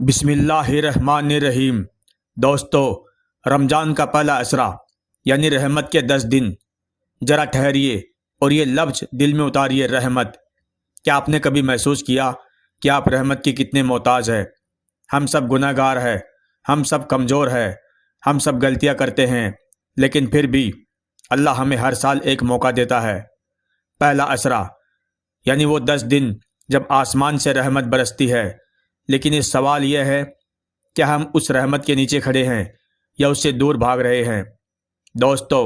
بسم اللہ الرحمن الرحیم۔ دوستو، رمضان کا پہلا عشرہ یعنی رحمت کے 10 دن، ذرا ٹھہریے اور یہ لفظ دل میں اتاریے، رحمت۔ کیا آپ نے کبھی محسوس کیا کہ آپ رحمت کی کتنے محتاج ہیں؟ ہم سب گناہ گار ہیں، ہم سب کمزور ہیں، ہم سب غلطیاں کرتے ہیں، لیکن پھر بھی اللہ ہمیں ہر سال ایک موقع دیتا ہے۔ پہلا عشرہ یعنی وہ 10 دن جب آسمان سے رحمت برستی ہے، لیکن اس سوال یہ ہے کہ ہم اس رحمت کے نیچے کھڑے ہیں یا اس سے دور بھاگ رہے ہیں؟ دوستو،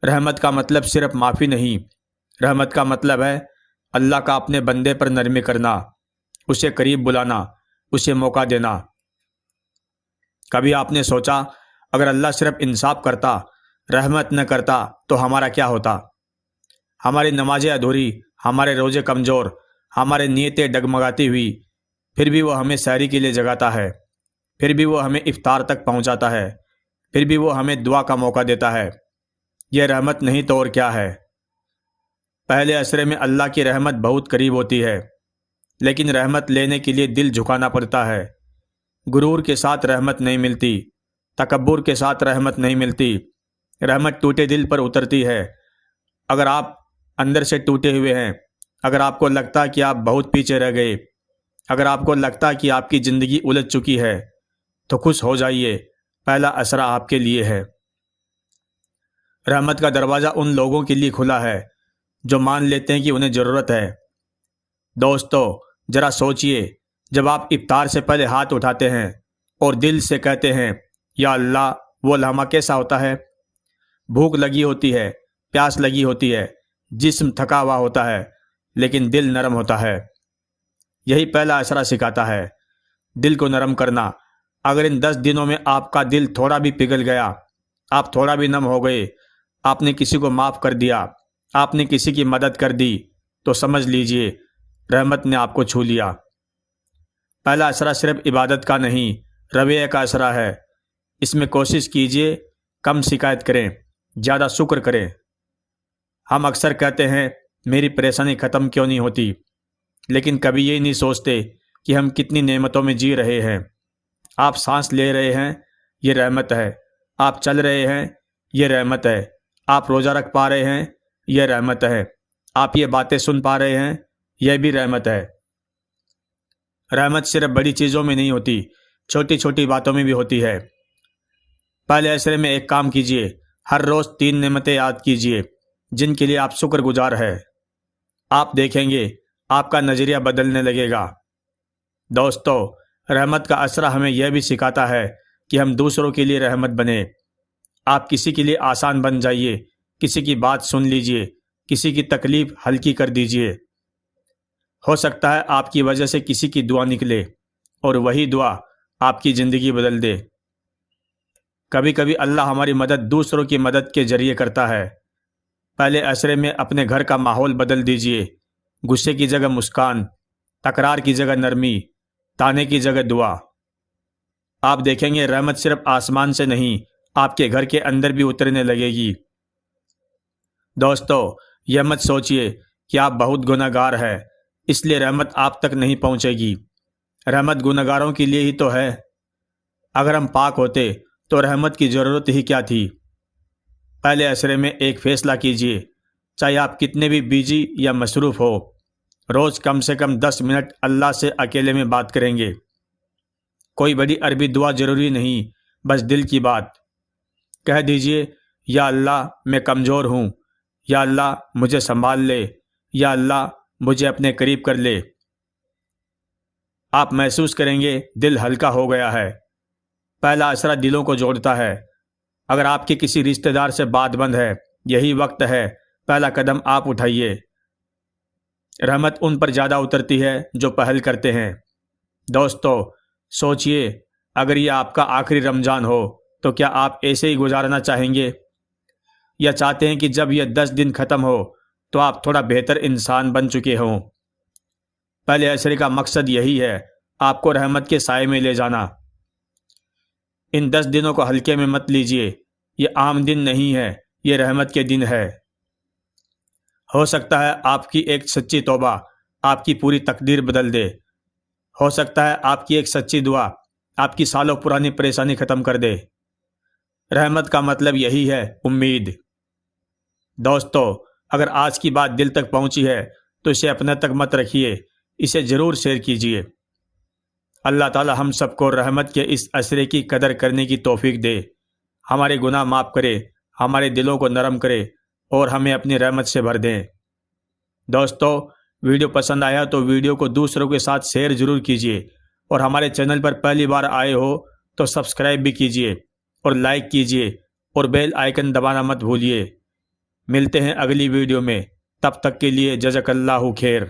رحمت کا مطلب صرف معافی نہیں، رحمت کا مطلب ہے اللہ کا اپنے بندے پر نرمی کرنا، اسے قریب بلانا، اسے موقع دینا۔ کبھی آپ نے سوچا اگر اللہ صرف انصاف کرتا، رحمت نہ کرتا تو ہمارا کیا ہوتا؟ ہماری نمازیں ادھوری، ہمارے روزے کمزور، ہمارے نیتیں ڈگمگاتی ہوئی، پھر بھی وہ ہمیں سحری کے لیے جگاتا ہے، پھر بھی وہ ہمیں افطار تک پہنچاتا ہے، پھر بھی وہ ہمیں دعا کا موقع دیتا ہے۔ یہ رحمت نہیں تو اور کیا ہے؟ پہلے عشرے میں اللہ کی رحمت بہت قریب ہوتی ہے، لیکن رحمت لینے کے لیے دل جھکانا پڑتا ہے۔ غرور کے ساتھ رحمت نہیں ملتی، تکبر کے ساتھ رحمت نہیں ملتی، رحمت ٹوٹے دل پر اترتی ہے۔ اگر آپ اندر سے ٹوٹے ہوئے ہیں، اگر آپ کو لگتا کہ آپ بہت پیچھے رہ گئے، اگر آپ کو لگتا کہ آپ کی زندگی الجھ چکی ہے، تو خوش ہو جائیے، پہلا عشرہ آپ کے لیے ہے۔ رحمت کا دروازہ ان لوگوں کے لیے کھلا ہے جو مان لیتے ہیں کہ انہیں ضرورت ہے۔ دوستو، ذرا سوچئے، جب آپ افطار سے پہلے ہاتھ اٹھاتے ہیں اور دل سے کہتے ہیں یا اللہ، وہ لمحہ کیسا ہوتا ہے؟ بھوک لگی ہوتی ہے، پیاس لگی ہوتی ہے، جسم تھکا ہوا ہوتا ہے، لیکن دل نرم ہوتا ہے۔ یہی پہلا عشرہ سکھاتا ہے، دل کو نرم کرنا۔ اگر ان 10 دنوں میں آپ کا دل تھوڑا بھی پگھل گیا، آپ تھوڑا بھی نم ہو گئے، آپ نے کسی کو معاف کر دیا، آپ نے کسی کی مدد کر دی، تو سمجھ لیجئے رحمت نے آپ کو چھو لیا۔ پہلا عشرہ صرف عبادت کا نہیں، رویے کا عشرہ ہے۔ اس میں کوشش کیجئے کم شکایت کریں، زیادہ شکر کریں۔ ہم اکثر کہتے ہیں میری پریشانی ختم کیوں نہیں ہوتی، لیکن کبھی یہ نہیں سوچتے کہ ہم کتنی نعمتوں میں جی رہے ہیں۔ آپ سانس لے رہے ہیں، یہ رحمت ہے۔ آپ چل رہے ہیں، یہ رحمت ہے۔ آپ روزہ رکھ پا رہے ہیں، یہ رحمت ہے۔ آپ یہ باتیں سن پا رہے ہیں، یہ بھی رحمت ہے۔ رحمت صرف بڑی چیزوں میں نہیں ہوتی، چھوٹی چھوٹی باتوں میں بھی ہوتی ہے۔ پہلے عشرے میں ایک کام کیجئے، ہر روز 3 نعمتیں یاد کیجئے جن کے لیے آپ شکر گزار ہیں۔ آپ دیکھیں گے آپ کا نظریہ بدلنے لگے گا۔ دوستو، رحمت کا عشرہ ہمیں یہ بھی سکھاتا ہے کہ ہم دوسروں کے لیے رحمت بنیں۔ آپ کسی کے لیے آسان بن جائیے، کسی کی بات سن لیجئے، کسی کی تکلیف ہلکی کر دیجئے۔ ہو سکتا ہے آپ کی وجہ سے کسی کی دعا نکلے اور وہی دعا آپ کی زندگی بدل دے۔ کبھی کبھی اللہ ہماری مدد دوسروں کی مدد کے ذریعے کرتا ہے۔ پہلے عشرے میں اپنے گھر کا ماحول بدل دیجئے، غصے کی جگہ مسکان، تکرار کی جگہ نرمی، تانے کی جگہ دعا۔ آپ دیکھیں گے رحمت صرف آسمان سے نہیں، آپ کے گھر کے اندر بھی اترنے لگے گی۔ دوستو، یہ مت سوچئے کہ آپ بہت گناہ گار ہیں، اس لیے رحمت آپ تک نہیں پہنچے گی۔ رحمت گناہ گاروں کے لیے ہی تو ہے۔ اگر ہم پاک ہوتے تو رحمت کی ضرورت ہی کیا تھی؟ پہلے عشرے میں ایک فیصلہ کیجئے، چاہے آپ کتنے بھی بیجی یا مصروف ہو، روز کم سے کم 10 منٹ اللہ سے اکیلے میں بات کریں گے۔ کوئی بڑی عربی دعا ضروری نہیں، بس دل کی بات۔ کہہ دیجئے یا اللہ، میں کمزور ہوں، یا اللہ مجھے سنبھال لے، یا اللہ مجھے اپنے قریب کر لے۔ آپ محسوس کریں گے دل ہلکا ہو گیا ہے۔ پہلا عشرہ دلوں کو جوڑتا ہے۔ اگر آپ کے کسی رشتہ دار سے بات بند ہے، یہی وقت ہے، پہلا قدم آپ اٹھائیے۔ رحمت ان پر زیادہ اترتی ہے جو پہل کرتے ہیں۔ دوستو، سوچئے اگر یہ آپ کا آخری رمضان ہو تو کیا آپ ایسے ہی گزارنا چاہیں گے، یا چاہتے ہیں کہ جب یہ 10 دن ختم ہو تو آپ تھوڑا بہتر انسان بن چکے ہوں؟ پہلے عشرے کا مقصد یہی ہے، آپ کو رحمت کے سائے میں لے جانا۔ ان 10 دنوں کو ہلکے میں مت لیجئے، یہ عام دن نہیں ہے، یہ رحمت کے دن ہے۔ ہو سکتا ہے آپ کی ایک سچی توبہ آپ کی پوری تقدیر بدل دے۔ ہو سکتا ہے آپ کی ایک سچی دعا آپ کی سالوں پرانی پریشانی ختم کر دے۔ رحمت کا مطلب یہی ہے، امید۔ دوستو، اگر آج کی بات دل تک پہنچی ہے تو اسے اپنے تک مت رکھیے، اسے ضرور شیئر کیجیے۔ اللہ تعالی ہم سب کو رحمت کے اس عصرے کی قدر کرنے کی توفیق دے، ہمارے گناہ معاف کرے، ہمارے دلوں کو نرم کرے اور ہمیں اپنی رحمت سے بھر دیں۔ دوستو، ویڈیو پسند آیا تو ویڈیو کو دوسروں کے ساتھ شیئر ضرور کیجیے، اور ہمارے چینل پر پہلی بار آئے ہو تو سبسکرائب بھی کیجیے اور لائک کیجیے اور بیل آئیکن دبانا مت بھولیے۔ ملتے ہیں اگلی ویڈیو میں، تب تک کے لیے جزاک اللہ خیر۔